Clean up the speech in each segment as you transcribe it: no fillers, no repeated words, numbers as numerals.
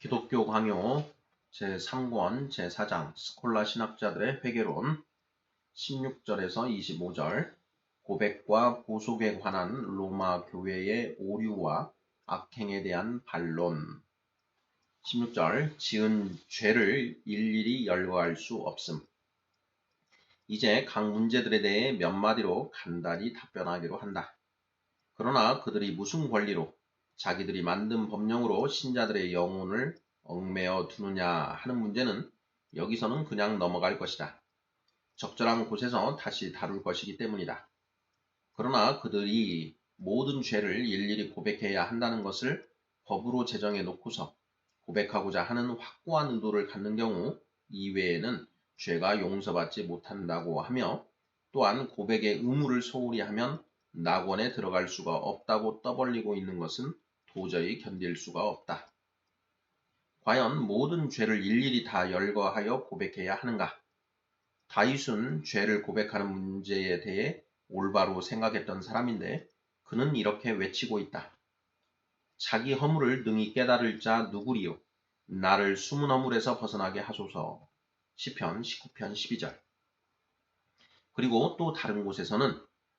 기독교 강요 제3권 제4장 스콜라 신학자들의 회개론 16절에서 25절 고백과 보속에 관한 로마 교회의 오류와 악행에 대한 반론 16절 지은 죄를 일일이 열거할 수 없음. 이제 각 문제들에 대해 몇 마디로 간단히 답변하기로 한다. 그러나 그들이 무슨 권리로 자기들이 만든 법령으로 신자들의 영혼을 얽매어 두느냐 하는 문제는 여기서는 그냥 넘어갈 것이다. 적절한 곳에서 다시 다룰 것이기 때문이다. 그러나 그들이 모든 죄를 일일이 고백해야 한다는 것을 법으로 제정해 놓고서 고백하고자 하는 확고한 의도를 갖는 경우 이외에는 죄가 용서받지 못한다고 하며 또한 고백의 의무를 소홀히 하면 낙원에 들어갈 수가 없다고 떠벌리고 있는 것은 도저히 견딜 수가 없다. 과연 모든 죄를 일일이 다 열거하여 고백해야 하는가? 다윗은 죄를 고백하는 문제에 대해 올바로 생각했던 사람인데 그는 이렇게 외치고 있다. 자기 허물을 능히 깨달을 자 누구리요? 나를 숨은 허물에서 벗어나게 하소서. 시편 19편 12절. 그리고 또 다른 곳에서는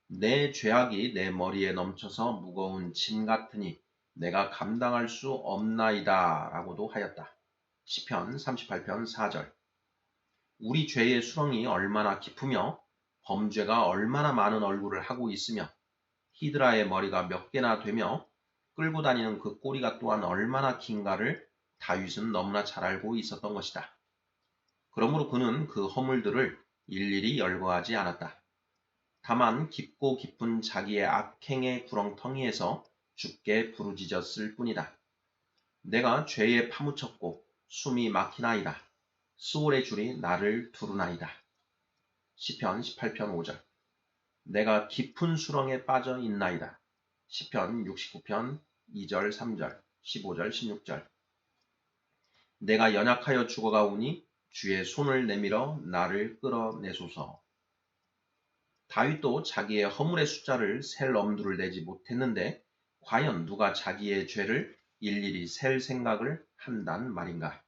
내 죄악이 내 머리에 넘쳐서 무거운 짐 같으니 내가 감당할 수 없나이다 라고도 하였다. 시편 38편 4절. 우리 죄의 수렁이 얼마나 깊으며 범죄가 얼마나 많은 얼굴을 하고 있으며 히드라의 머리가 몇 개나 되며 끌고 다니는 그 꼬리가 또한 얼마나 긴가를 다윗은 너무나 잘 알고 있었던 것이다. 그러므로 그는 그 허물들을 일일이 열거하지 않았다. 다만 깊고 깊은 자기의 악행의 구렁텅이에서 죽게 부르짖었을 뿐이다. 내가 죄에 파묻혔고 숨이 막히나이다. 수월의 줄이 나를 두르나이다. 시편 18편 5절. 내가 깊은 수렁에 빠져 있나이다. 시편 69편 2절 3절 15절 16절. 내가 연약하여 죽어가오니 주의 손을 내밀어 나를 끌어내소서. 다윗도 자기의 허물의 숫자를 셀 엄두를 내지 못했는데 과연 누가 자기의 죄를 일일이 셀 생각을 한단 말인가?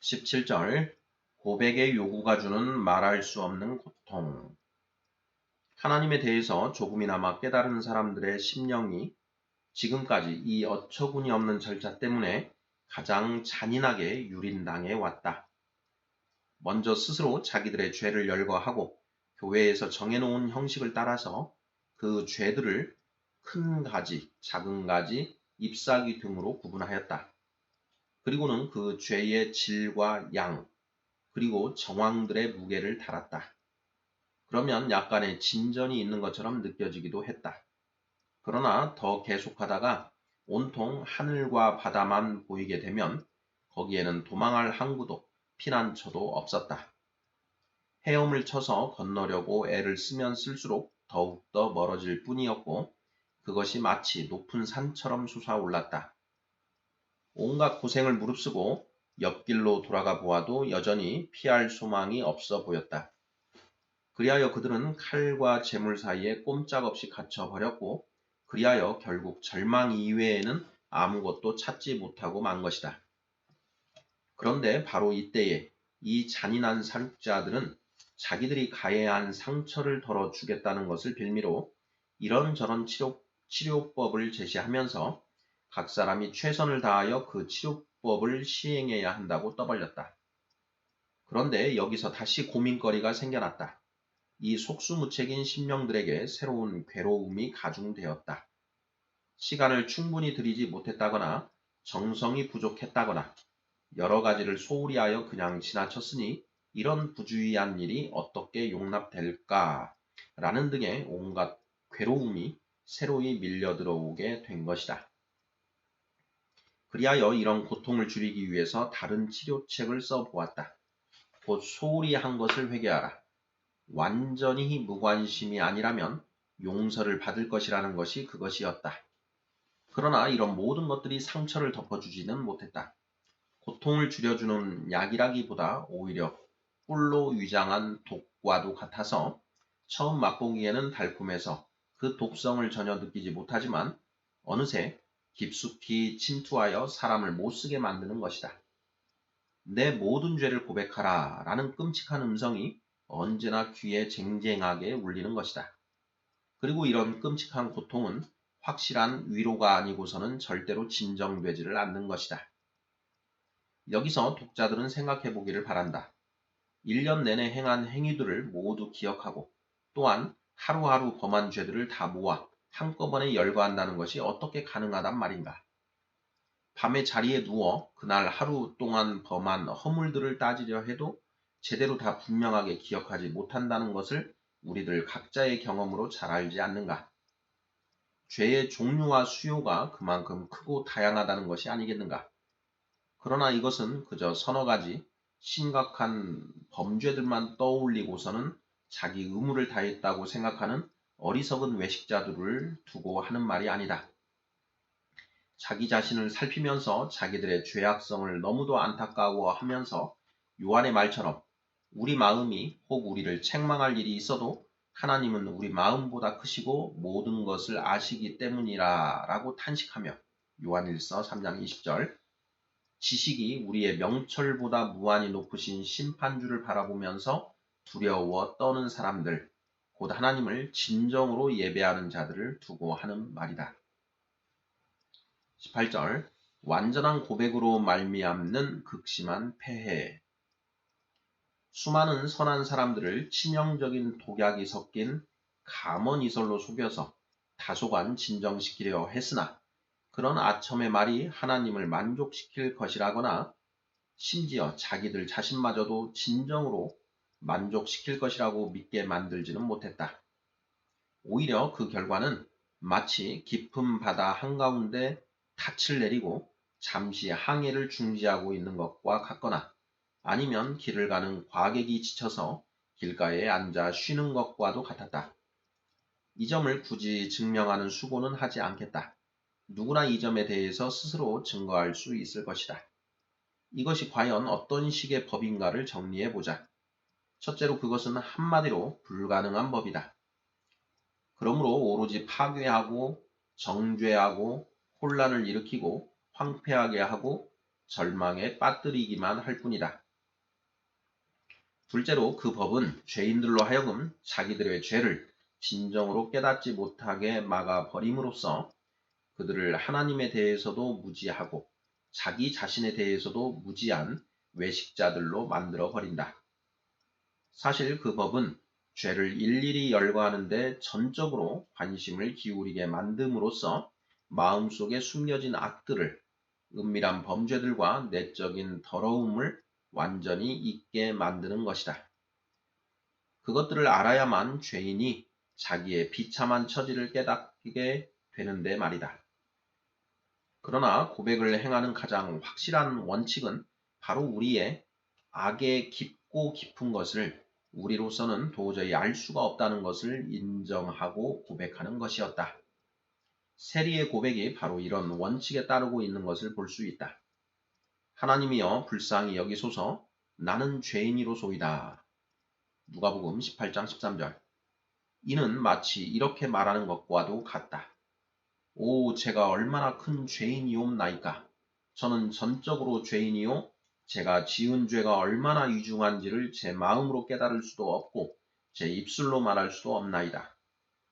17절 고백의 요구가 주는 말할 수 없는 고통. 하나님에 대해서 조금이나마 깨달은 사람들의 심령이 지금까지 이 어처구니 없는 절차 때문에 가장 잔인하게 유린당해 왔다. 먼저 스스로 자기들의 죄를 열거하고 교회에서 정해놓은 형식을 따라서 그 죄들을 큰 가지, 작은 가지, 잎사귀 등으로 구분하였다. 그리고는 그 죄의 질과 양, 그리고 정황들의 무게를 달았다. 그러면 약간의 진전이 있는 것처럼 느껴지기도 했다. 그러나 더 계속하다가 온통 하늘과 바다만 보이게 되면 거기에는 도망할 항구도 피난처도 없었다. 헤엄을 쳐서 건너려고 애를 쓰면 쓸수록 더욱더 멀어질 뿐이었고 그것이 마치 높은 산처럼 솟아올랐다. 온갖 고생을 무릅쓰고 옆길로 돌아가 보아도 여전히 피할 소망이 없어 보였다. 그리하여 그들은 칼과 재물 사이에 꼼짝없이 갇혀버렸고 그리하여 결국 절망 이외에는 아무것도 찾지 못하고 만 것이다. 그런데 바로 이때에 이 잔인한 살육자들은 자기들이 가해야 한 상처를 덜어주겠다는 것을 빌미로 이런저런 치료법을 제시하면서 각 사람이 최선을 다하여 그 치료법을 시행해야 한다고 떠벌렸다. 그런데 여기서 다시 고민거리가 생겨났다. 이 속수무책인 심령들에게 새로운 괴로움이 가중되었다. 시간을 충분히 들이지 못했다거나 정성이 부족했다거나 여러 가지를 소홀히 하여 그냥 지나쳤으니 이런 부주의한 일이 어떻게 용납될까? 라는 등의 온갖 괴로움이 새로이 밀려 들어오게 된 것이다. 그리하여 이런 고통을 줄이기 위해서 다른 치료책을 써보았다. 곧 소홀히 한 것을 회개하라. 완전히 무관심이 아니라면 용서를 받을 것이라는 것이 그것이었다. 그러나 이런 모든 것들이 상처를 덮어주지는 못했다. 고통을 줄여주는 약이라기보다 오히려 꿀로 위장한 독과도 같아서 처음 맛보기에는 달콤해서 그 독성을 전혀 느끼지 못하지만 어느새 깊숙이 침투하여 사람을 못쓰게 만드는 것이다. 내 모든 죄를 고백하라 라는 끔찍한 음성이 언제나 귀에 쟁쟁하게 울리는 것이다. 그리고 이런 끔찍한 고통은 확실한 위로가 아니고서는 절대로 진정되지를 않는 것이다. 여기서 독자들은 생각해 보기를 바란다. 1년 내내 행한 행위들을 모두 기억하고 또한 하루하루 범한 죄들을 다 모아 한꺼번에 열거한다는 것이 어떻게 가능하단 말인가. 밤에 자리에 누워 그날 하루 동안 범한 허물들을 따지려 해도 제대로 다 분명하게 기억하지 못한다는 것을 우리들 각자의 경험으로 잘 알지 않는가. 죄의 종류와 수요가 그만큼 크고 다양하다는 것이 아니겠는가. 그러나 이것은 그저 서너 가지 심각한 범죄들만 떠올리고서는 자기 의무를 다했다고 생각하는 어리석은 외식자들을 두고 하는 말이 아니다. 자기 자신을 살피면서 자기들의 죄악성을 너무도 안타까워하면서 요한의 말처럼 우리 마음이 혹 우리를 책망할 일이 있어도 하나님은 우리 마음보다 크시고 모든 것을 아시기 때문이라 라고 탄식하며 요한일서 3장 20절 지식이 우리의 명철보다 무한히 높으신 심판주를 바라보면서 두려워 떠는 사람들, 곧 하나님을 진정으로 예배하는 자들을 두고 하는 말이다. 18절 완전한 고백으로 말미암는 극심한 폐해. 수많은 선한 사람들을 치명적인 독약이 섞인 감언 이설로 속여서 다소간 진정시키려 했으나 그런 아첨의 말이 하나님을 만족시킬 것이라거나 심지어 자기들 자신마저도 진정으로 만족시킬 것이라고 믿게 만들지는 못했다. 오히려 그 결과는 마치 깊은 바다 한가운데 닻을 내리고 잠시 항해를 중지하고 있는 것과 같거나 아니면 길을 가는 과객이 지쳐서 길가에 앉아 쉬는 것과도 같았다. 이 점을 굳이 증명하는 수고는 하지 않겠다. 누구나 이 점에 대해서 스스로 증거할 수 있을 것이다. 이것이 과연 어떤 식의 법인가를 정리해보자. 첫째로 그것은 한마디로 불가능한 법이다. 그러므로 오로지 파괴하고 정죄하고 혼란을 일으키고 황폐하게 하고 절망에 빠뜨리기만 할 뿐이다. 둘째로 그 법은 죄인들로 하여금 자기들의 죄를 진정으로 깨닫지 못하게 막아버림으로써 그들을 하나님에 대해서도 무지하고 자기 자신에 대해서도 무지한 외식자들로 만들어 버린다. 사실 그 법은 죄를 일일이 열거하는데 전적으로 관심을 기울이게 만듦으로써 마음속에 숨겨진 악들을 은밀한 범죄들과 내적인 더러움을 완전히 잊게 만드는 것이다. 그것들을 알아야만 죄인이 자기의 비참한 처지를 깨닫게 되는데 말이다. 그러나 고백을 행하는 가장 확실한 원칙은 바로 우리의 악의 깊고 깊은 것을 우리로서는 도저히 알 수가 없다는 것을 인정하고 고백하는 것이었다. 세리의 고백이 바로 이런 원칙에 따르고 있는 것을 볼 수 있다. 하나님이여 불쌍히 여기소서 나는 죄인이로소이다. 누가복음 18장 13절. 이는 마치 이렇게 말하는 것과도 같다. 오, 제가 얼마나 큰 죄인이옵나이까. 저는 전적으로 죄인이요. 제가 지은 죄가 얼마나 위중한지를 제 마음으로 깨달을 수도 없고 제 입술로 말할 수도 없나이다.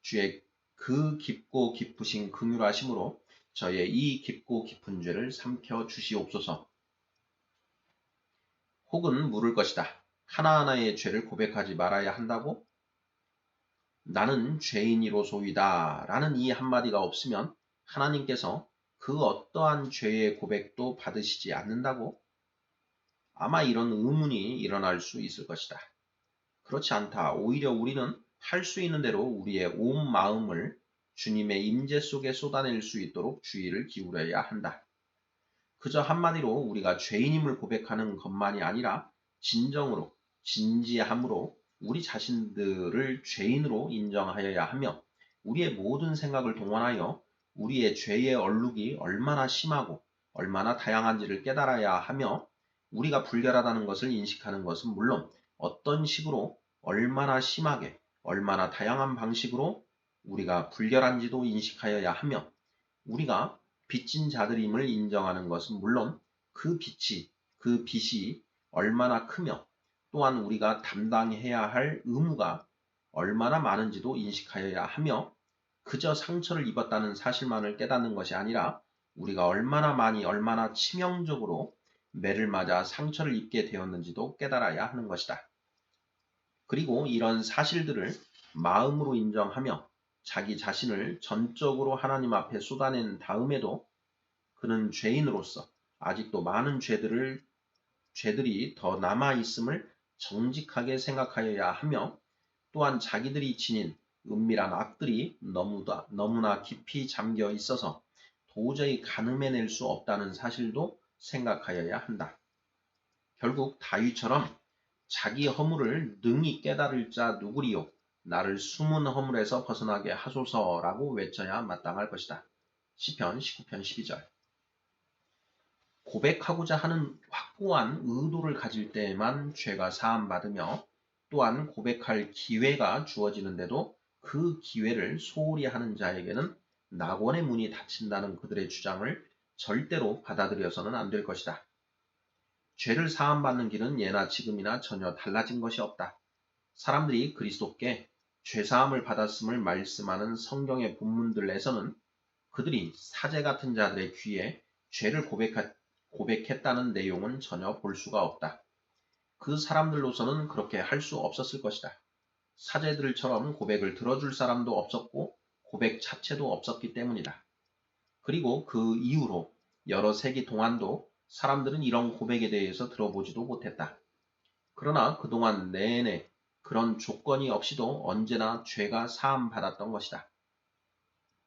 주의 그 깊고 깊으신 긍휼하심으로 저의 이 깊고 깊은 죄를 삼켜 주시옵소서. 혹은 물을 것이다. 하나하나의 죄를 고백하지 말아야 한다고? 나는 죄인이로소이다 라는 이 한마디가 없으면 하나님께서 그 어떠한 죄의 고백도 받으시지 않는다고? 아마 이런 의문이 일어날 수 있을 것이다. 그렇지 않다. 오히려 우리는 할 수 있는 대로 우리의 온 마음을 주님의 임재 속에 쏟아낼 수 있도록 주의를 기울여야 한다. 그저 한마디로 우리가 죄인임을 고백하는 것만이 아니라 진정으로 진지함으로 우리 자신들을 죄인으로 인정하여야 하며 우리의 모든 생각을 동원하여 우리의 죄의 얼룩이 얼마나 심하고 얼마나 다양한지를 깨달아야 하며 우리가 불결하다는 것을 인식하는 것은 물론 어떤 식으로 얼마나 심하게 얼마나 다양한 방식으로 우리가 불결한지도 인식하여야 하며 우리가 빚진 자들임을 인정하는 것은 물론 그 빚이 얼마나 크며 또한 우리가 담당해야 할 의무가 얼마나 많은지도 인식하여야 하며 그저 상처를 입었다는 사실만을 깨닫는 것이 아니라 우리가 얼마나 많이 얼마나 치명적으로 매를 맞아 상처를 입게 되었는지도 깨달아야 하는 것이다. 그리고 이런 사실들을 마음으로 인정하며 자기 자신을 전적으로 하나님 앞에 쏟아낸 다음에도 그는 죄인으로서 아직도 많은 죄들이 더 남아 있음을 정직하게 생각하여야 하며 또한 자기들이 지닌 은밀한 악들이 너무나 깊이 잠겨 있어서 도저히 가늠해낼 수 없다는 사실도 생각하여야 한다. 결국 다윗처럼 자기 허물을 능히 깨달을 자 누구리요? 나를 숨은 허물에서 벗어나게 하소서라고 외쳐야 마땅할 것이다. 시편 19편 12절. 고백하고자 하는 확고한 의도를 가질 때에만 죄가 사함받으며 또한 고백할 기회가 주어지는데도 그 기회를 소홀히 하는 자에게는 낙원의 문이 닫힌다는 그들의 주장을 절대로 받아들여서는 안 될 것이다. 죄를 사함받는 길은 예나 지금이나 전혀 달라진 것이 없다. 사람들이 그리스도께 죄사함을 받았음을 말씀하는 성경의 본문들에서는 그들이 사제 같은 자들의 귀에 죄를 고백했다는 내용은 전혀 볼 수가 없다. 그 사람들로서는 그렇게 할 수 없었을 것이다. 사제들처럼 고백을 들어줄 사람도 없었고 고백 자체도 없었기 때문이다. 그리고 그 이후로 여러 세기 동안도 사람들은 이런 고백에 대해서 들어보지도 못했다. 그러나 그동안 내내 그런 조건이 없이도 언제나 죄가 사함받았던 것이다.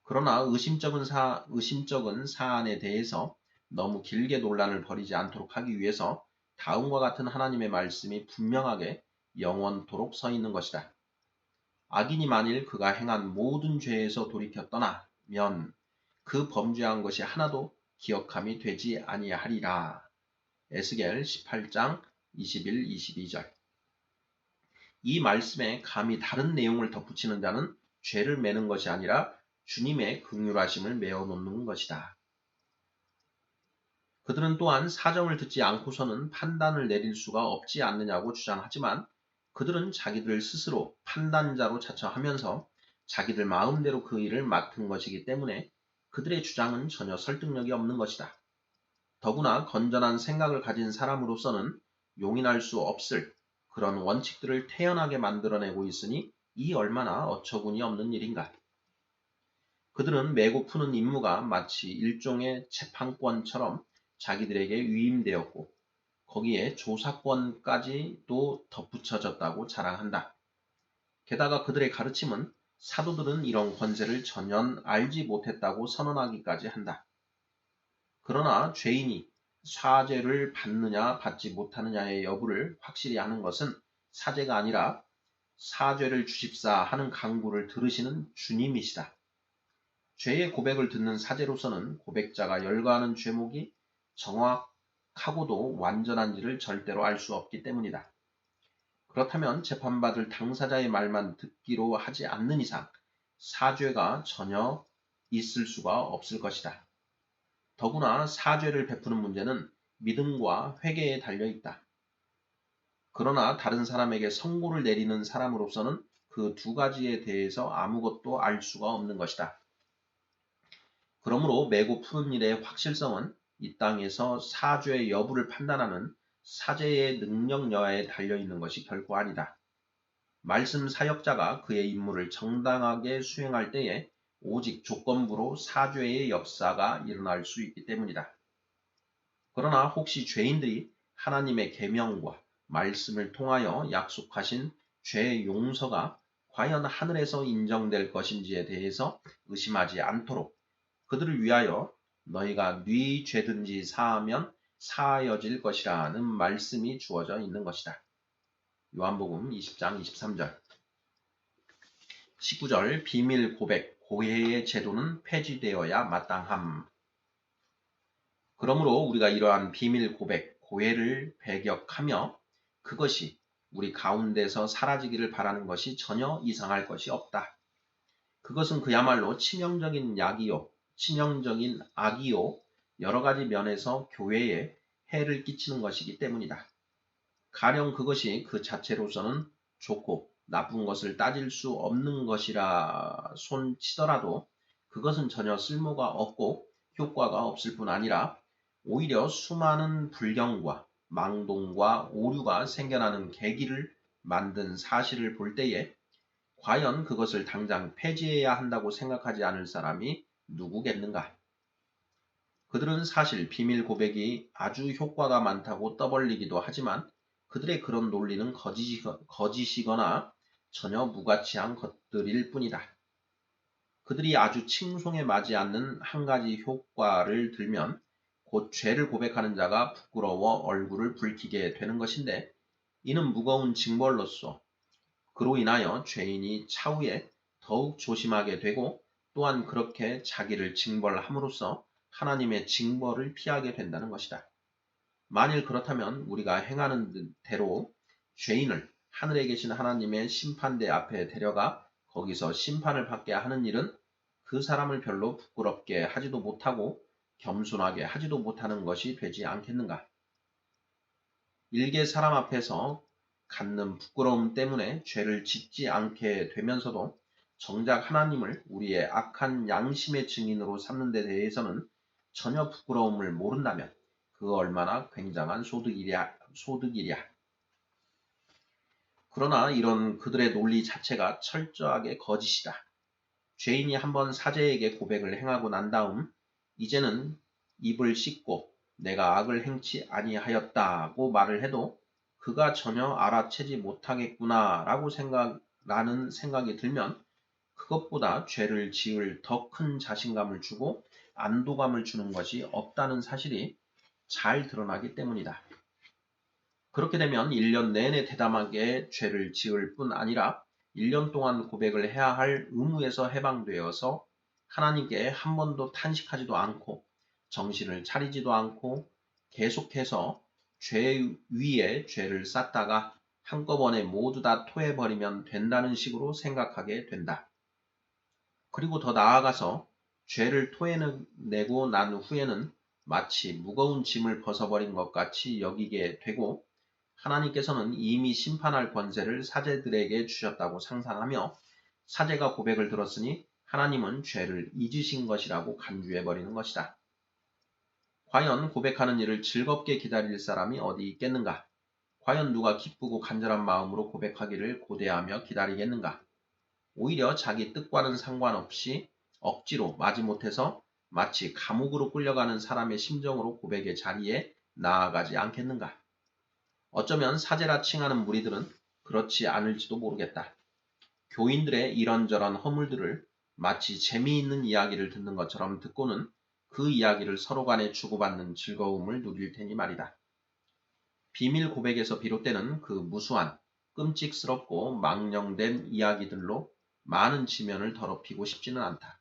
그러나 의심적은 사안에 대해서 너무 길게 논란을 벌이지 않도록 하기 위해서 다음과 같은 하나님의 말씀이 분명하게 영원토록 서 있는 것이다. 악인이 만일 그가 행한 모든 죄에서 돌이켜 떠나면 그 범죄한 것이 하나도 기억함이 되지 아니하리라. 에스겔 18장 21, 22절. 이 말씀에 감히 다른 내용을 덧붙이는 자는 죄를 매는 것이 아니라 주님의 긍휼하심을 메어 놓는 것이다. 그들은 또한 사정을 듣지 않고서는 판단을 내릴 수가 없지 않느냐고 주장하지만 그들은 자기들 스스로 판단자로 자처하면서 자기들 마음대로 그 일을 맡은 것이기 때문에 그들의 주장은 전혀 설득력이 없는 것이다. 더구나 건전한 생각을 가진 사람으로서는 용인할 수 없을 그런 원칙들을 태연하게 만들어내고 있으니 이 얼마나 어처구니 없는 일인가. 그들은 매고 푸는 임무가 마치 일종의 재판권처럼 자기들에게 위임되었고 거기에 조사권까지도 덧붙여졌다고 자랑한다. 게다가 그들의 가르침은 사도들은 이런 권세를 전혀 알지 못했다고 선언하기까지 한다. 그러나 죄인이 사죄를 받느냐 받지 못하느냐의 여부를 확실히 아는 것은 사제가 아니라 사죄를 주십사 하는 강구를 들으시는 주님이시다. 죄의 고백을 듣는 사제로서는 고백자가 열거하는 죄목이 정확하고도 완전한지를 절대로 알 수 없기 때문이다. 그렇다면 재판받을 당사자의 말만 듣기로 하지 않는 이상 사죄가 전혀 있을 수가 없을 것이다. 더구나 사죄를 베푸는 문제는 믿음과 회개에 달려 있다. 그러나 다른 사람에게 선고를 내리는 사람으로서는 그 두 가지에 대해서 아무것도 알 수가 없는 것이다. 그러므로 매고 푸는 일의 확실성은 이 땅에서 사죄의 여부를 판단하는 사제의 능력 여하에 달려있는 것이 결코 아니다. 말씀 사역자가 그의 임무를 정당하게 수행할 때에 오직 조건부로 사죄의 역사가 일어날 수 있기 때문이다. 그러나 혹시 죄인들이 하나님의 계명과 말씀을 통하여 약속하신 죄의 용서가 과연 하늘에서 인정될 것인지에 대해서 의심하지 않도록 그들을 위하여 너희가 네 죄든지 사하면 사하여질 것이라는 말씀이 주어져 있는 것이다. 요한복음 20장 23절. 19절 비밀 고백, 고해의 제도는 폐지되어야 마땅함. 그러므로 우리가 이러한 비밀 고백, 고해를 배격하며 그것이 우리 가운데서 사라지기를 바라는 것이 전혀 이상할 것이 없다. 그것은 그야말로 치명적인 약이요 치명적인 악이요 여러 가지 면에서 교회에 해를 끼치는 것이기 때문이다. 가령 그것이 그 자체로서는 좋고 나쁜 것을 따질 수 없는 것이라 손치더라도 그것은 전혀 쓸모가 없고 효과가 없을 뿐 아니라 오히려 수많은 불경과 망동과 오류가 생겨나는 계기를 만든 사실을 볼 때에 과연 그것을 당장 폐지해야 한다고 생각하지 않을 사람이 누구겠는가? 그들은 사실 비밀 고백이 아주 효과가 많다고 떠벌리기도 하지만 그들의 그런 논리는 거짓이거나 전혀 무가치한 것들일 뿐이다. 그들이 아주 칭송에 맞지 않는 한 가지 효과를 들면 곧 죄를 고백하는 자가 부끄러워 얼굴을 붉히게 되는 것인데 이는 무거운 징벌로서 그로 인하여 죄인이 차후에 더욱 조심하게 되고 또한 그렇게 자기를 징벌함으로써 하나님의 징벌을 피하게 된다는 것이다. 만일 그렇다면 우리가 행하는 대로 죄인을 하늘에 계신 하나님의 심판대 앞에 데려가 거기서 심판을 받게 하는 일은 그 사람을 별로 부끄럽게 하지도 못하고 겸손하게 하지도 못하는 것이 되지 않겠는가? 일개 사람 앞에서 갖는 부끄러움 때문에 죄를 짓지 않게 되면서도 정작 하나님을 우리의 악한 양심의 증인으로 삼는 데 대해서는 전혀 부끄러움을 모른다면 그 얼마나 굉장한 소득이랴. 그러나 이런 그들의 논리 자체가 철저하게 거짓이다. 죄인이 한번 사제에게 고백을 행하고 난 다음 이제는 입을 씻고 내가 악을 행치 아니하였다고 말을 해도 그가 전혀 알아채지 못하겠구나라는 생각이 들면 그것보다 죄를 지을 더 큰 자신감을 주고 안도감을 주는 것이 없다는 사실이 잘 드러나기 때문이다. 그렇게 되면 1년 내내 대담하게 죄를 지을 뿐 아니라 1년 동안 고백을 해야 할 의무에서 해방되어서 하나님께 한 번도 탄식하지도 않고 정신을 차리지도 않고 계속해서 죄 위에 죄를 쌓다가 한꺼번에 모두 다 토해버리면 된다는 식으로 생각하게 된다. 그리고 더 나아가서 죄를 토해내고 난 후에는 마치 무거운 짐을 벗어버린 것 같이 여기게 되고 하나님께서는 이미 심판할 권세를 사제들에게 주셨다고 상상하며 사제가 고백을 들었으니 하나님은 죄를 잊으신 것이라고 간주해버리는 것이다. 과연 고백하는 일을 즐겁게 기다릴 사람이 어디 있겠는가? 과연 누가 기쁘고 간절한 마음으로 고백하기를 고대하며 기다리겠는가? 오히려 자기 뜻과는 상관없이 억지로 마지못해서 마치 감옥으로 끌려가는 사람의 심정으로 고백의 자리에 나아가지 않겠는가? 어쩌면 사제라 칭하는 무리들은 그렇지 않을지도 모르겠다. 교인들의 이런저런 허물들을 마치 재미있는 이야기를 듣는 것처럼 듣고는 그 이야기를 서로 간에 주고받는 즐거움을 누릴 테니 말이다. 비밀 고백에서 비롯되는 그 무수한 끔찍스럽고 망령된 이야기들로 많은 지면을 더럽히고 싶지는 않다.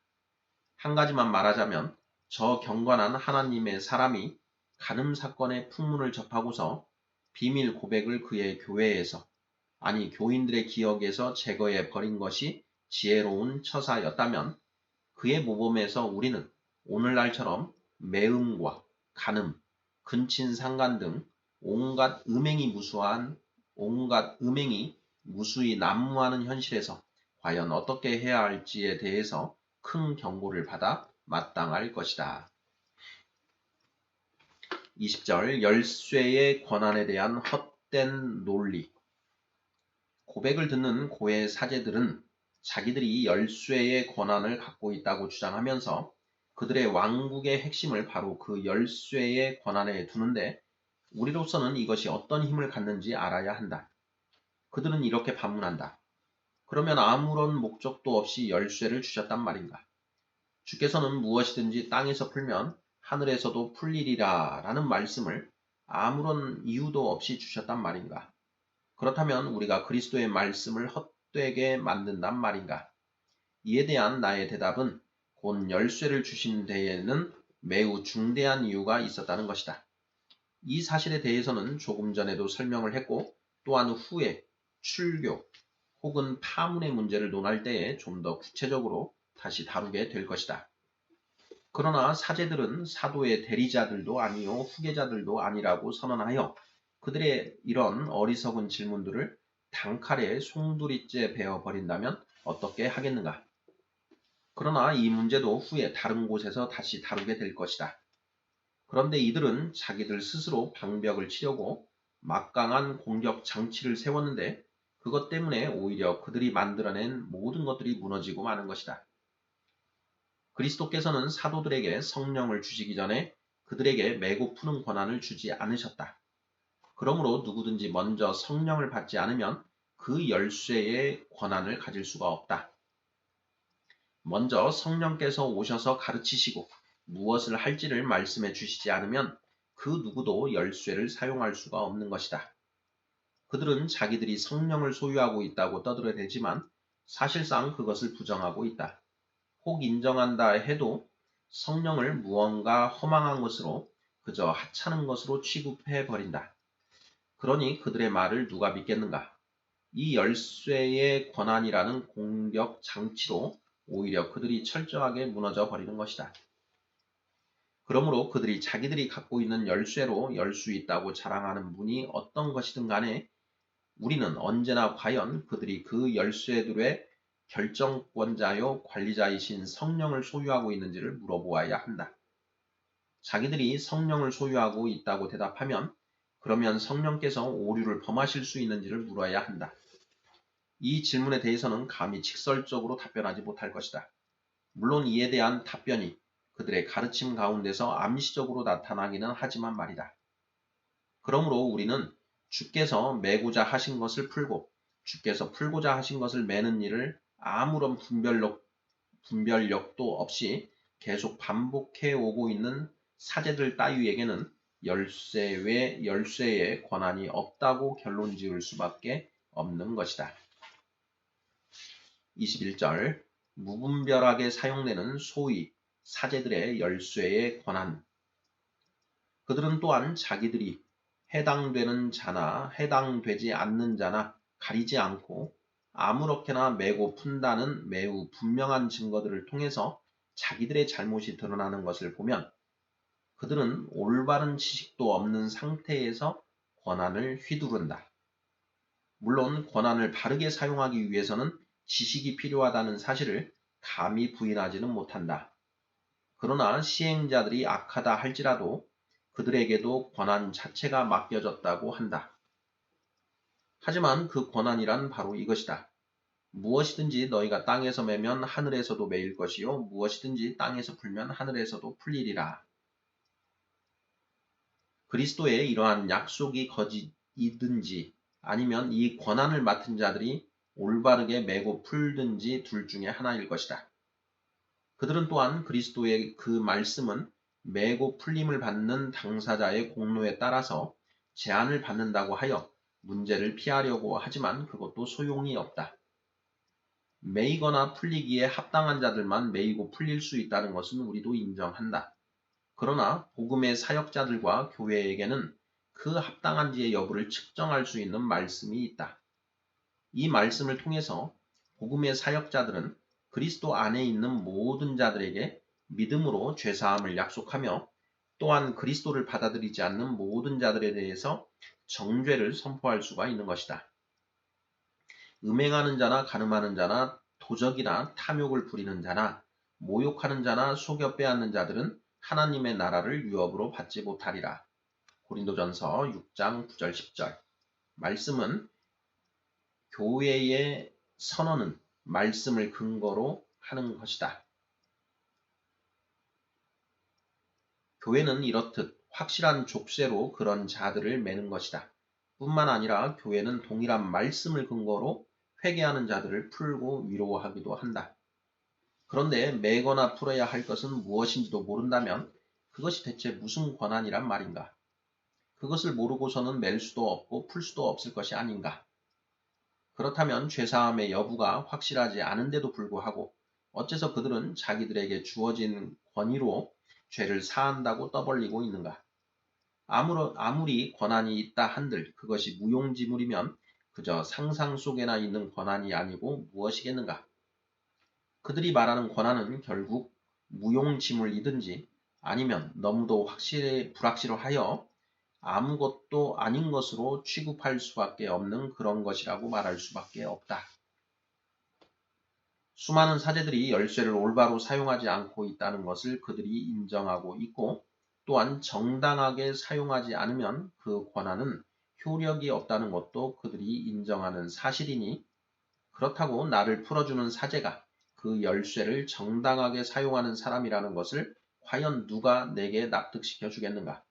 한 가지만 말하자면 저 경건한 하나님의 사람이 간음 사건의 풍문을 접하고서 비밀 고백을 그의 교회에서 아니 교인들의 기억에서 제거해 버린 것이 지혜로운 처사였다면 그의 모범에서 우리는 오늘날처럼 매음과 간음, 근친상간 등 온갖 음행이 무수히 난무하는 현실에서 과연 어떻게 해야 할지에 대해서 큰 경고를 받아 마땅할 것이다. 20절 열쇠의 권한에 대한 헛된 논리. 고백을 듣는 고해 사제들은 자기들이 열쇠의 권한을 갖고 있다고 주장하면서 그들의 왕국의 핵심을 바로 그 열쇠의 권한에 두는데 우리로서는 이것이 어떤 힘을 갖는지 알아야 한다. 그들은 이렇게 반문한다. 그러면 아무런 목적도 없이 열쇠를 주셨단 말인가? 주께서는 무엇이든지 땅에서 풀면 하늘에서도 풀리리라 라는 말씀을 아무런 이유도 없이 주셨단 말인가? 그렇다면 우리가 그리스도의 말씀을 헛되게 만든단 말인가? 이에 대한 나의 대답은 곧 열쇠를 주신 데에는 매우 중대한 이유가 있었다는 것이다. 이 사실에 대해서는 조금 전에도 설명을 했고 또한 후에 출교 혹은 파문의 문제를 논할 때에 좀 더 구체적으로 다시 다루게 될 것이다. 그러나 사제들은 사도의 대리자들도 아니요 후계자들도 아니라고 선언하여 그들의 이런 어리석은 질문들을 단칼에 송두리째 베어버린다면 어떻게 하겠는가? 그러나 이 문제도 후에 다른 곳에서 다시 다루게 될 것이다. 그런데 이들은 자기들 스스로 방벽을 치려고 막강한 공격 장치를 세웠는데 그것 때문에 오히려 그들이 만들어낸 모든 것들이 무너지고 마는 것이다. 그리스도께서는 사도들에게 성령을 주시기 전에 그들에게 메고 푸는 권한을 주지 않으셨다. 그러므로 누구든지 먼저 성령을 받지 않으면 그 열쇠의 권한을 가질 수가 없다. 먼저 성령께서 오셔서 가르치시고 무엇을 할지를 말씀해 주시지 않으면 그 누구도 열쇠를 사용할 수가 없는 것이다. 그들은 자기들이 성령을 소유하고 있다고 떠들어대지만 사실상 그것을 부정하고 있다. 혹 인정한다 해도 성령을 무언가 허망한 것으로 그저 하찮은 것으로 취급해 버린다. 그러니 그들의 말을 누가 믿겠는가? 이 열쇠의 권한이라는 공격 장치로 오히려 그들이 철저하게 무너져 버리는 것이다. 그러므로 그들이 자기들이 갖고 있는 열쇠로 열 수 있다고 자랑하는 분이 어떤 것이든 간에 우리는 언제나 과연 그들이 그 열쇠들의 결정권자요 관리자이신 성령을 소유하고 있는지를 물어보아야 한다. 자기들이 성령을 소유하고 있다고 대답하면 그러면 성령께서 오류를 범하실 수 있는지를 물어야 한다. 이 질문에 대해서는 감히 직설적으로 답변하지 못할 것이다. 물론 이에 대한 답변이 그들의 가르침 가운데서 암시적으로 나타나기는 하지만 말이다. 그러므로 우리는 주께서 매고자 하신 것을 풀고 주께서 풀고자 하신 것을 매는 일을 아무런 분별력도 없이 계속 반복해 오고 있는 사제들 따위에게는 열쇠 외 열쇠의 권한이 없다고 결론 지을 수밖에 없는 것이다. 21절 무분별하게 사용되는 소위 사제들의 열쇠의 권한. 그들은 또한 자기들이 해당되는 자나 해당되지 않는 자나 가리지 않고 아무렇게나 메고 푼다는 매우 분명한 증거들을 통해서 자기들의 잘못이 드러나는 것을 보면 그들은 올바른 지식도 없는 상태에서 권한을 휘두른다. 물론 권한을 바르게 사용하기 위해서는 지식이 필요하다는 사실을 감히 부인하지는 못한다. 그러나 시행자들이 악하다 할지라도 그들에게도 권한 자체가 맡겨졌다고 한다. 하지만 그 권한이란 바로 이것이다. 무엇이든지 너희가 땅에서 매면 하늘에서도 매일 것이요 무엇이든지 땅에서 풀면 하늘에서도 풀리리라. 그리스도의 이러한 약속이 거짓이든지 아니면 이 권한을 맡은 자들이 올바르게 매고 풀든지 둘 중에 하나일 것이다. 그들은 또한 그리스도의 그 말씀은 매고 풀림을 받는 당사자의 공로에 따라서 제한을 받는다고 하여 문제를 피하려고 하지만 그것도 소용이 없다. 매이거나 풀리기에 합당한 자들만 매이고 풀릴 수 있다는 것은 우리도 인정한다. 그러나 복음의 사역자들과 교회에게는 그 합당한지의 여부를 측정할 수 있는 말씀이 있다. 이 말씀을 통해서 복음의 사역자들은 그리스도 안에 있는 모든 자들에게 믿음으로 죄사함을 약속하며 또한 그리스도를 받아들이지 않는 모든 자들에 대해서 정죄를 선포할 수가 있는 것이다. 음행하는 자나 간음하는 자나 도적이나 탐욕을 부리는 자나 모욕하는 자나 속여 빼앗는 자들은 하나님의 나라를 유업으로 받지 못하리라. 고린도전서 6장 9절 10절. 말씀은 교회의 선언은 말씀을 근거로 하는 것이다. 교회는 이렇듯 확실한 족쇄로 그런 자들을 매는 것이다. 뿐만 아니라 교회는 동일한 말씀을 근거로 회개하는 자들을 풀고 위로하기도 한다. 그런데 매거나 풀어야 할 것은 무엇인지도 모른다면 그것이 대체 무슨 권한이란 말인가? 그것을 모르고서는 맬 수도 없고 풀 수도 없을 것이 아닌가? 그렇다면 죄사함의 여부가 확실하지 않은데도 불구하고 어째서 그들은 자기들에게 주어진 권위로 죄를 사한다고 떠벌리고 있는가? 아무리 권한이 있다 한들 그것이 무용지물이면 그저 상상 속에나 있는 권한이 아니고 무엇이겠는가? 그들이 말하는 권한은 결국 무용지물이든지 아니면 너무도 불확실하여 아무것도 아닌 것으로 취급할 수밖에 없는 그런 것이라고 말할 수밖에 없다. 수많은 사제들이 열쇠를 올바로 사용하지 않고 있다는 것을 그들이 인정하고 있고, 또한 정당하게 사용하지 않으면 그 권한은 효력이 없다는 것도 그들이 인정하는 사실이니, 그렇다고 나를 풀어주는 사제가 그 열쇠를 정당하게 사용하는 사람이라는 것을 과연 누가 내게 납득시켜 주겠는가?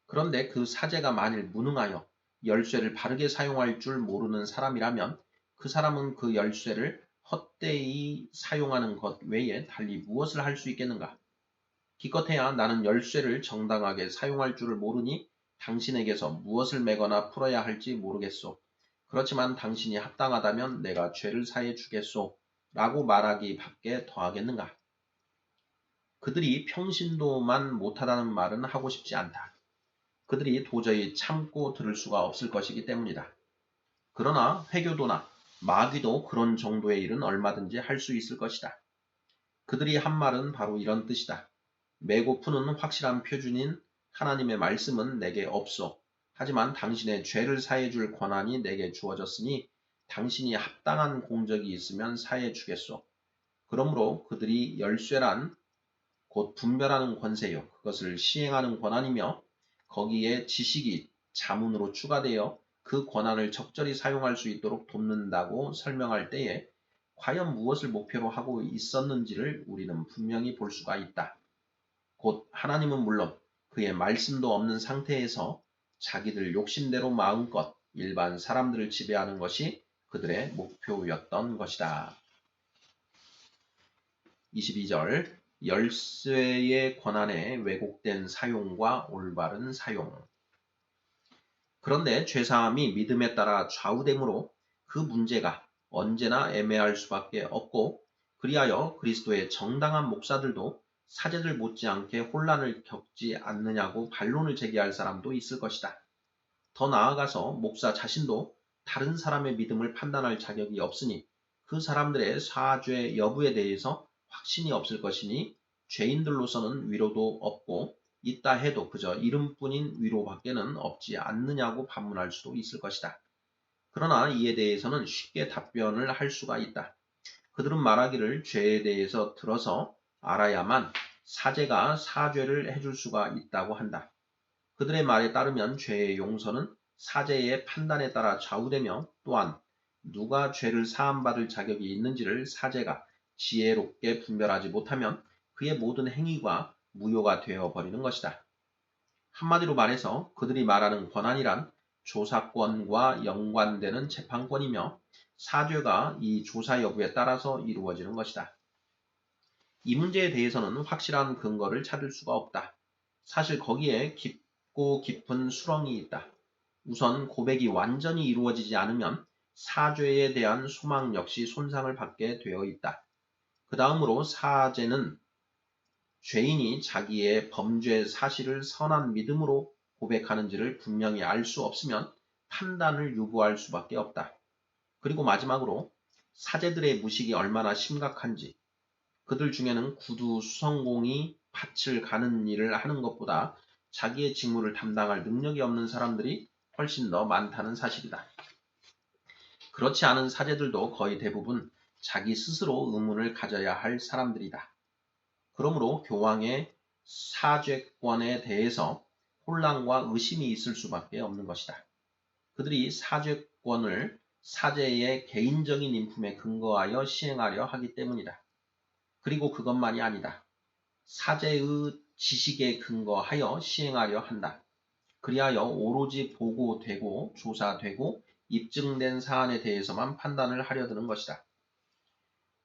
그런데 그 사제가 만일 무능하여 열쇠를 바르게 사용할 줄 모르는 사람이라면 그 사람은 그 열쇠를 헛되이 사용하는 것 외에 달리 무엇을 할 수 있겠는가? 기껏해야 나는 열쇠를 정당하게 사용할 줄을 모르니 당신에게서 무엇을 매거나 풀어야 할지 모르겠소. 그렇지만 당신이 합당하다면 내가 죄를 사해 주겠소. 라고 말하기 밖에 더하겠는가? 그들이 평신도만 못하다는 말은 하고 싶지 않다. 그들이 도저히 참고 들을 수가 없을 것이기 때문이다. 그러나 회교도나 마귀도 그런 정도의 일은 얼마든지 할 수 있을 것이다. 그들이 한 말은 바로 이런 뜻이다. 매고프는 확실한 표준인 하나님의 말씀은 내게 없소. 하지만 당신의 죄를 사해 줄 권한이 내게 주어졌으니 당신이 합당한 공적이 있으면 사해 주겠소. 그러므로 그들이 열쇠란 곧 분별하는 권세요. 그것을 시행하는 권한이며 거기에 지식이 자문으로 추가되어 그 권한을 적절히 사용할 수 있도록 돕는다고 설명할 때에 과연 무엇을 목표로 하고 있었는지를 우리는 분명히 볼 수가 있다. 곧 하나님은 물론 그의 말씀도 없는 상태에서 자기들 욕심대로 마음껏 일반 사람들을 지배하는 것이 그들의 목표였던 것이다. 22절 열쇠의 권한의 왜곡된 사용과 올바른 사용. 그런데 죄사함이 믿음에 따라 좌우되므로 그 문제가 언제나 애매할 수밖에 없고, 그리하여 그리스도의 정당한 목사들도 사제들 못지않게 혼란을 겪지 않느냐고 반론을 제기할 사람도 있을 것이다. 더 나아가서 목사 자신도 다른 사람의 믿음을 판단할 자격이 없으니 그 사람들의 사죄 여부에 대해서 확신이 없을 것이니 죄인들로서는 위로도 없고 있다 해도 그저 이름뿐인 위로밖에는 없지 않느냐고 반문할 수도 있을 것이다. 그러나 이에 대해서는 쉽게 답변을 할 수가 있다. 그들은 말하기를 죄에 대해서 들어서 알아야만 사제가 사죄를 해줄 수가 있다고 한다. 그들의 말에 따르면 죄의 용서는 사제의 판단에 따라 좌우되며, 또한 누가 죄를 사함받을 자격이 있는지를 사제가 지혜롭게 분별하지 못하면 그의 모든 행위가 무효가 되어 버리는 것이다. 한마디로 말해서 그들이 말하는 권한이란 조사권과 연관되는 재판권이며 사죄가 이 조사 여부에 따라서 이루어지는 것이다. 이 문제에 대해서는 확실한 근거를 찾을 수가 없다. 사실 거기에 깊고 깊은 수렁이 있다. 우선 고백이 완전히 이루어지지 않으면 사죄에 대한 소망 역시 손상을 받게 되어 있다. 그 다음으로 사죄는 죄인이 자기의 범죄 사실을 선한 믿음으로 고백하는지를 분명히 알 수 없으면 판단을 유보할 수밖에 없다. 그리고 마지막으로 사제들의 무식이 얼마나 심각한지, 그들 중에는 구두 수성공이 밭을 가는 일을 하는 것보다 자기의 직무를 담당할 능력이 없는 사람들이 훨씬 더 많다는 사실이다. 그렇지 않은 사제들도 거의 대부분 자기 스스로 의문을 가져야 할 사람들이다. 그러므로 교황의 사죄권에 대해서 혼란과 의심이 있을 수밖에 없는 것이다. 그들이 사죄권을 사제의 개인적인 인품에 근거하여 시행하려 하기 때문이다. 그리고 그것만이 아니다. 사제의 지식에 근거하여 시행하려 한다. 그리하여 오로지 보고되고 조사되고 입증된 사안에 대해서만 판단을 하려 드는 것이다.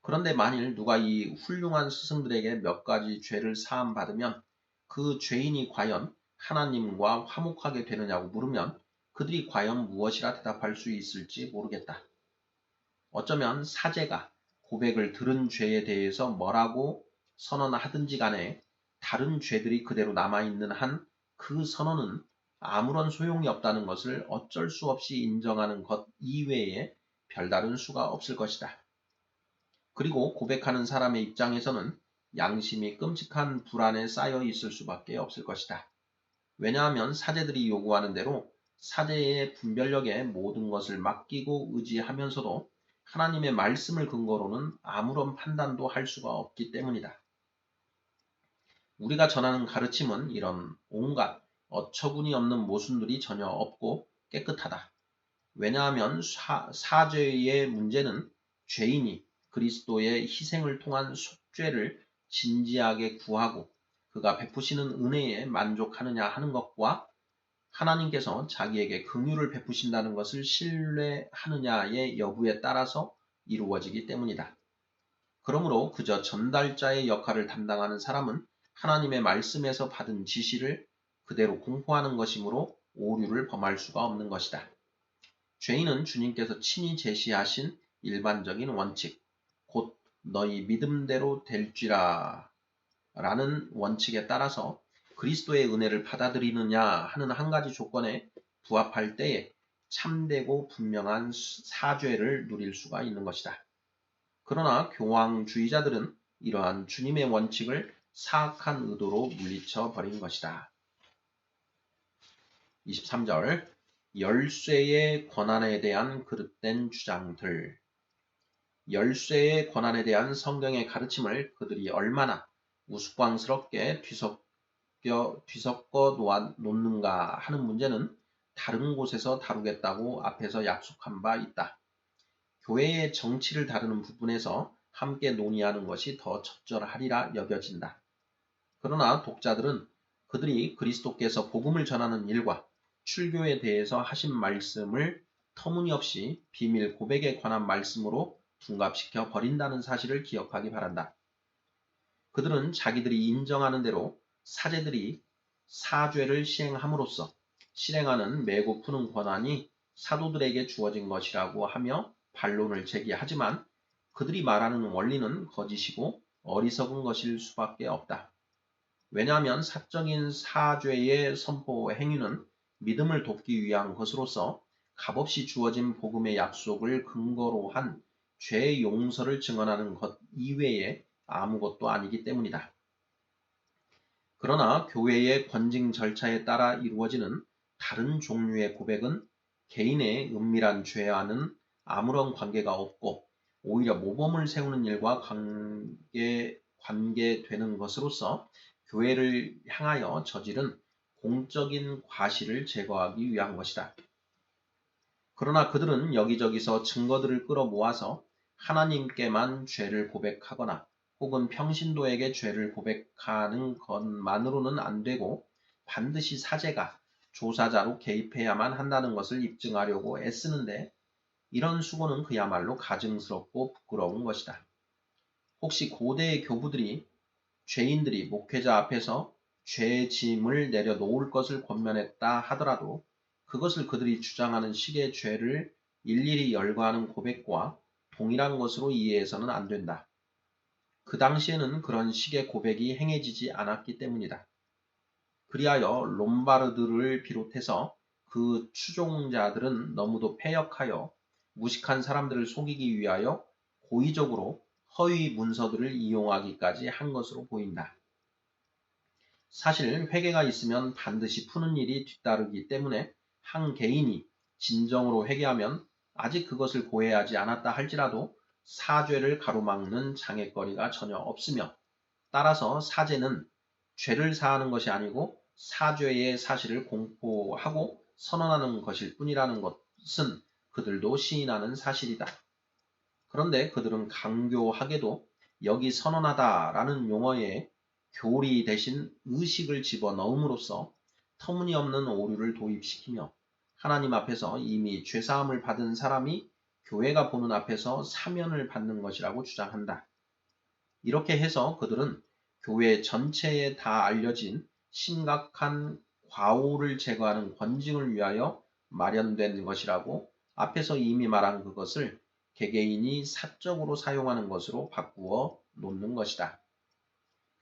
그런데 만일 누가 이 훌륭한 스승들에게 몇 가지 죄를 사함받으면 그 죄인이 과연 하나님과 화목하게 되느냐고 물으면 그들이 과연 무엇이라 대답할 수 있을지 모르겠다. 어쩌면 사제가 고백을 들은 죄에 대해서 뭐라고 선언하든지 간에 다른 죄들이 그대로 남아있는 한 그 선언은 아무런 소용이 없다는 것을 어쩔 수 없이 인정하는 것 이외에 별다른 수가 없을 것이다. 그리고 고백하는 사람의 입장에서는 양심이 끔찍한 불안에 쌓여 있을 수밖에 없을 것이다. 왜냐하면 사제들이 요구하는 대로 사제의 분별력에 모든 것을 맡기고 의지하면서도 하나님의 말씀을 근거로는 아무런 판단도 할 수가 없기 때문이다. 우리가 전하는 가르침은 이런 온갖 어처구니 없는 모순들이 전혀 없고 깨끗하다. 왜냐하면 사죄의 문제는 죄인이 그리스도의 희생을 통한 속죄를 진지하게 구하고 그가 베푸시는 은혜에 만족하느냐 하는 것과 하나님께서 자기에게 긍휼을 베푸신다는 것을 신뢰하느냐의 여부에 따라서 이루어지기 때문이다. 그러므로 그저 전달자의 역할을 담당하는 사람은 하나님의 말씀에서 받은 지시를 그대로 공포하는 것이므로 오류를 범할 수가 없는 것이다. 죄인은 주님께서 친히 제시하신 일반적인 원칙, 곧 너희 믿음대로 될지라 라는 원칙에 따라서 그리스도의 은혜를 받아들이느냐 하는 한 가지 조건에 부합할 때에 참되고 분명한 사죄를 누릴 수가 있는 것이다. 그러나 교황주의자들은 이러한 주님의 원칙을 사악한 의도로 물리쳐 버린 것이다. 23절 열쇠의 권한에 대한 그릇된 주장들. 열쇠의 권한에 대한 성경의 가르침을 그들이 얼마나 우스꽝스럽게 뒤섞어 놓는가 하는 문제는 다른 곳에서 다루겠다고 앞에서 약속한 바 있다. 교회의 정치를 다루는 부분에서 함께 논의하는 것이 더 적절하리라 여겨진다. 그러나 독자들은 그들이 그리스도께서 복음을 전하는 일과 출교에 대해서 하신 말씀을 터무니없이 비밀 고백에 관한 말씀으로 둔갑시켜 버린다는 사실을 기억하기 바란다. 그들은 자기들이 인정하는 대로 사제들이 사죄를 시행함으로써 실행하는 매고 푸는 권한이 사도들에게 주어진 것이라고 하며 반론을 제기하지만 그들이 말하는 원리는 거짓이고 어리석은 것일 수밖에 없다. 왜냐하면 사적인 사죄의 선포 행위는 믿음을 돕기 위한 것으로서 값없이 주어진 복음의 약속을 근거로 한 죄의 용서를 증언하는 것 이외에 아무것도 아니기 때문이다. 그러나 교회의 권징 절차에 따라 이루어지는 다른 종류의 고백은 개인의 은밀한 죄와는 아무런 관계가 없고 오히려 모범을 세우는 일과 관계되는 것으로서 교회를 향하여 저지른 공적인 과실을 제거하기 위한 것이다. 그러나 그들은 여기저기서 증거들을 끌어모아서 하나님께만 죄를 고백하거나 혹은 평신도에게 죄를 고백하는 것만으로는 안 되고 반드시 사제가 조사자로 개입해야만 한다는 것을 입증하려고 애쓰는데 이런 수고는 그야말로 가증스럽고 부끄러운 것이다. 혹시 고대의 교부들이 죄인들이 목회자 앞에서 죄의 짐을 내려놓을 것을 권면했다 하더라도 그것을 그들이 주장하는 식의 죄를 일일이 열거하는 고백과 동일한 것으로 이해해서는 안 된다. 그 당시에는 그런 식의 고백이 행해지지 않았기 때문이다. 그리하여 롬바르드를 비롯해서 그 추종자들은 너무도 패역하여 무식한 사람들을 속이기 위하여 고의적으로 허위 문서들을 이용하기까지 한 것으로 보인다. 사실 회개가 있으면 반드시 푸는 일이 뒤따르기 때문에 한 개인이 진정으로 회개하면 아직 그것을 고해하지 않았다 할지라도 사죄를 가로막는 장애거리가 전혀 없으며 따라서 사죄는 죄를 사하는 것이 아니고 사죄의 사실을 공포하고 선언하는 것일 뿐이라는 것은 그들도 시인하는 사실이다. 그런데 그들은 강교하게도 여기 선언하다라는 용어에 교리 대신 의식을 집어넣음으로써 터무니없는 오류를 도입시키며 하나님 앞에서 이미 죄사함을 받은 사람이 교회가 보는 앞에서 사면을 받는 것이라고 주장한다. 이렇게 해서 그들은 교회 전체에 다 알려진 심각한 과오를 제거하는 권징을 위하여 마련된 것이라고 앞에서 이미 말한 그것을 개개인이 사적으로 사용하는 것으로 바꾸어 놓는 것이다.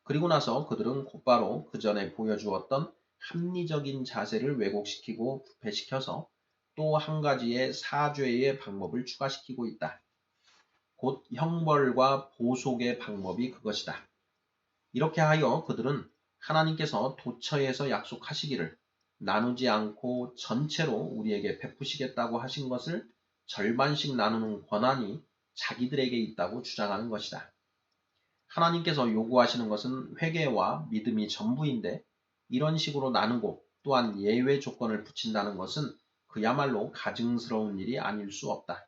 그리고 나서 그들은 곧바로 그 전에 보여주었던 합리적인 자세를 왜곡시키고 부패시켜서 또 한 가지의 사죄의 방법을 추가시키고 있다. 곧 형벌과 보속의 방법이 그것이다. 이렇게 하여 그들은 하나님께서 도처에서 약속하시기를 나누지 않고 전체로 우리에게 베푸시겠다고 하신 것을 절반씩 나누는 권한이 자기들에게 있다고 주장하는 것이다. 하나님께서 요구하시는 것은 회개와 믿음이 전부인데 이런 식으로 나누고 또한 예외 조건을 붙인다는 것은 그야말로 가증스러운 일이 아닐 수 없다.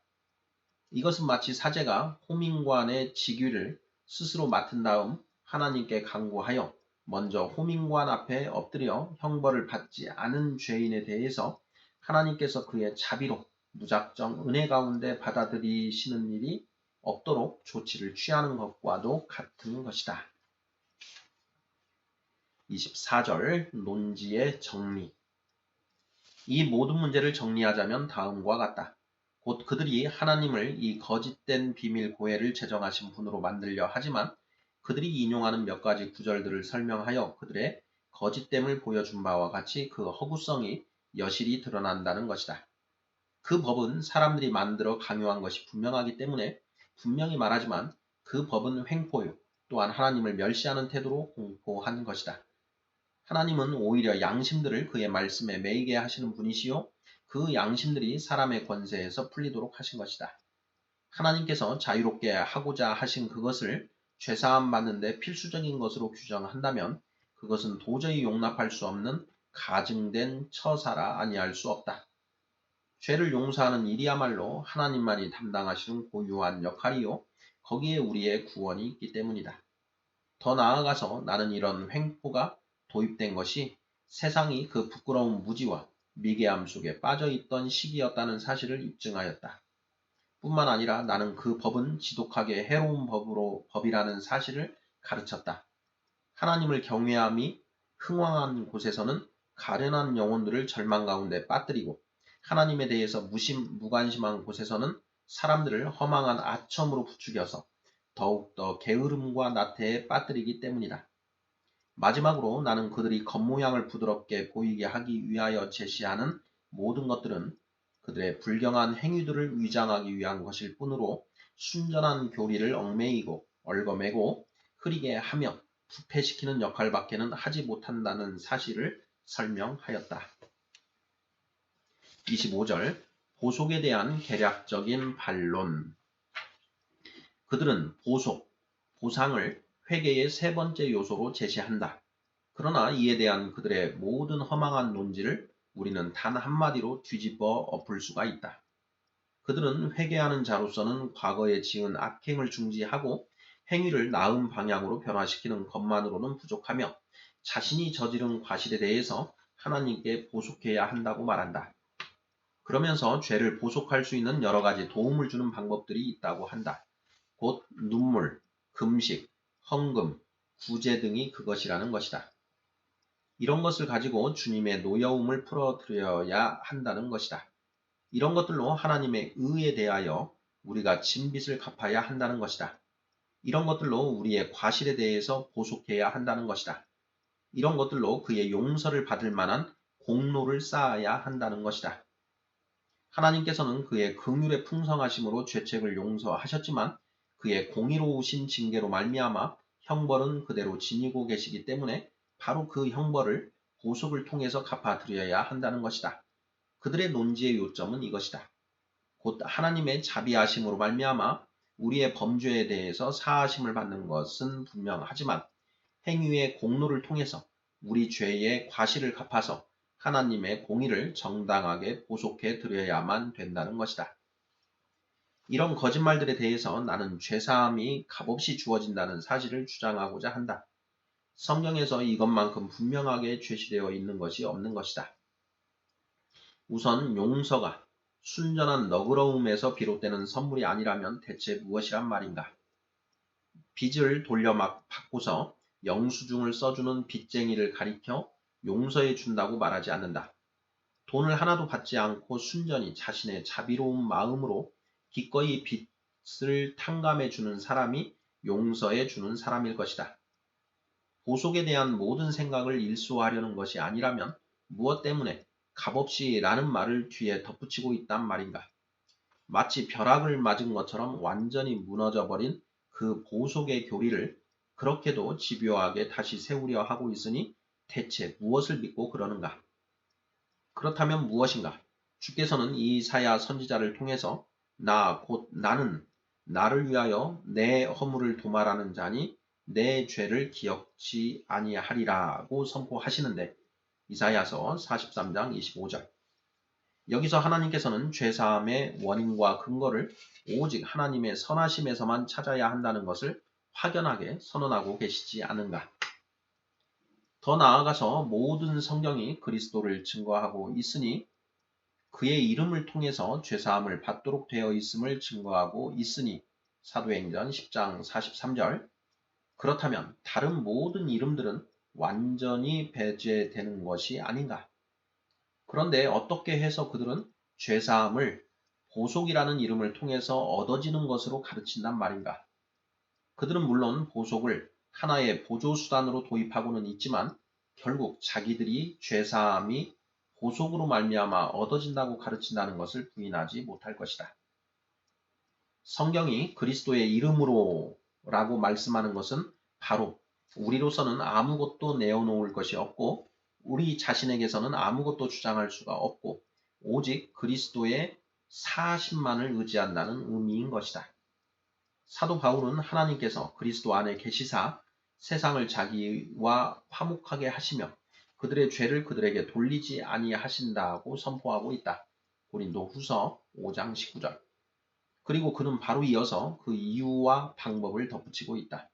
이것은 마치 사제가 호민관의 직위를 스스로 맡은 다음 하나님께 간구하여 먼저 호민관 앞에 엎드려 형벌을 받지 않은 죄인에 대해서 하나님께서 그의 자비로 무작정 은혜 가운데 받아들이시는 일이 없도록 조치를 취하는 것과도 같은 것이다. 24절 논지의 정리. 이 모든 문제를 정리하자면 다음과 같다. 곧 그들이 하나님을 이 거짓된 비밀 고해를 제정하신 분으로 만들려 하지만 그들이 인용하는 몇 가지 구절들을 설명하여 그들의 거짓됨을 보여준 바와 같이 그 허구성이 여실히 드러난다는 것이다. 그 법은 사람들이 만들어 강요한 것이 분명하기 때문에 분명히 말하지만 그 법은 횡포요 또한 하나님을 멸시하는 태도로 공포한 것이다. 하나님은 오히려 양심들을 그의 말씀에 매이게 하시는 분이시요 그 양심들이 사람의 권세에서 풀리도록 하신 것이다. 하나님께서 자유롭게 하고자 하신 그것을 죄사함 받는데 필수적인 것으로 규정한다면 그것은 도저히 용납할 수 없는 가증된 처사라 아니할 수 없다. 죄를 용서하는 일이야말로 하나님만이 담당하시는 고유한 역할이요 거기에 우리의 구원이 있기 때문이다. 더 나아가서 나는 이런 횡포가 도입된 것이 세상이 그 부끄러운 무지와 미개함 속에 빠져있던 시기였다는 사실을 입증하였다. 뿐만 아니라 나는 그 법은 지독하게 해로운 법이라는 사실을 가르쳤다. 하나님을 경외함이 흥왕한 곳에서는 가련한 영혼들을 절망 가운데 빠뜨리고 하나님에 대해서 무관심한 곳에서는 사람들을 허망한 아첨으로 부추겨서 더욱더 게으름과 나태에 빠뜨리기 때문이다. 마지막으로 나는 그들이 겉모양을 부드럽게 보이게 하기 위하여 제시하는 모든 것들은 그들의 불경한 행위들을 위장하기 위한 것일 뿐으로 순전한 교리를 얽매이고 얽어매고 흐리게 하며 부패시키는 역할밖에는 하지 못한다는 사실을 설명하였다. 25절 보속에 대한 개략적인 반론. 그들은 보상을 회개의 세 번째 요소로 제시한다. 그러나 이에 대한 그들의 모든 허망한 논지를 우리는 단 한마디로 뒤집어 엎을 수가 있다. 그들은 회개하는 자로서는 과거에 지은 악행을 중지하고 행위를 나은 방향으로 변화시키는 것만으로는 부족하며 자신이 저지른 과실에 대해서 하나님께 보속해야 한다고 말한다. 그러면서 죄를 보속할 수 있는 여러 가지 도움을 주는 방법들이 있다고 한다. 곧 눈물, 금식, 헌금, 구제 등이 그것이라는 것이다. 이런 것을 가지고 주님의 노여움을 풀어드려야 한다는 것이다. 이런 것들로 하나님의 의에 대하여 우리가 진빚을 갚아야 한다는 것이다. 이런 것들로 우리의 과실에 대해서 보속해야 한다는 것이다. 이런 것들로 그의 용서를 받을 만한 공로를 쌓아야 한다는 것이다. 하나님께서는 그의 긍휼의 풍성하심으로 죄책을 용서하셨지만 그의 공의로우신 징계로 말미암아 형벌은 그대로 지니고 계시기 때문에 바로 그 형벌을 보속을 통해서 갚아드려야 한다는 것이다. 그들의 논지의 요점은 이것이다. 곧 하나님의 자비하심으로 말미암아 우리의 범죄에 대해서 사하심을 받는 것은 분명하지만 행위의 공로를 통해서 우리 죄의 과실을 갚아서 하나님의 공의를 정당하게 보속해 드려야만 된다는 것이다. 이런 거짓말들에 대해서 나는 죄사함이 값없이 주어진다는 사실을 주장하고자 한다. 성경에서 이것만큼 분명하게 제시되어 있는 것이 없는 것이다. 우선 용서가 순전한 너그러움에서 비롯되는 선물이 아니라면 대체 무엇이란 말인가? 빚을 돌려받고서 영수증을 써주는 빚쟁이를 가리켜 용서해 준다고 말하지 않는다. 돈을 하나도 받지 않고 순전히 자신의 자비로운 마음으로 기꺼이 빚을 탕감해 주는 사람이 용서해 주는 사람일 것이다. 보속에 대한 모든 생각을 일소하려는 것이 아니라면 무엇 때문에 값없이 라는 말을 뒤에 덧붙이고 있단 말인가? 마치 벼락을 맞은 것처럼 완전히 무너져 버린 그 보속의 교리를 그렇게도 집요하게 다시 세우려 하고 있으니 대체 무엇을 믿고 그러는가? 그렇다면 무엇인가? 주께서는 이사야 선지자를 통해서 나 곧 나는 나를 위하여 내 허물을 도말하는 자니 내 죄를 기억지 아니하리라고 선포하시는데 이사야서 43장 25절. 여기서 하나님께서는 죄사함의 원인과 근거를 오직 하나님의 선하심에서만 찾아야 한다는 것을 확연하게 선언하고 계시지 않은가? 더 나아가서 모든 성경이 그리스도를 증거하고 있으니 그의 이름을 통해서 죄사함을 받도록 되어 있음을 증거하고 있으니 사도행전 10장 43절. 그렇다면 다른 모든 이름들은 완전히 배제되는 것이 아닌가? 그런데 어떻게 해서 그들은 죄사함을 보속이라는 이름을 통해서 얻어지는 것으로 가르친단 말인가? 그들은 물론 보속을 하나의 보조수단으로 도입하고는 있지만 결국 자기들이 죄사함이 보속으로 말미암아 얻어진다고 가르친다는 것을 부인하지 못할 것이다. 성경이 그리스도의 이름으로 라고 말씀하는 것은 바로 우리로서는 아무것도 내어놓을 것이 없고 우리 자신에게서는 아무것도 주장할 수가 없고 오직 그리스도의 사심만을 의지한다는 의미인 것이다. 사도 바울은 하나님께서 그리스도 안에 계시사 세상을 자기와 화목하게 하시며 그들의 죄를 그들에게 돌리지 아니하신다고 선포하고 있다. 고린도 후서 5장 19절. 그리고 그는 바로 이어서 그 이유와 방법을 덧붙이고 있다.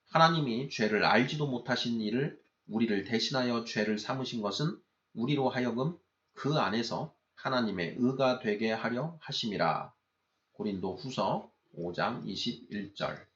하나님이 죄를 알지도 못하신 이를 우리를 대신하여 죄를 삼으신 것은 우리로 하여금 그 안에서 하나님의 의가 되게 하려 하심이라. 고린도 후서 5장 21절.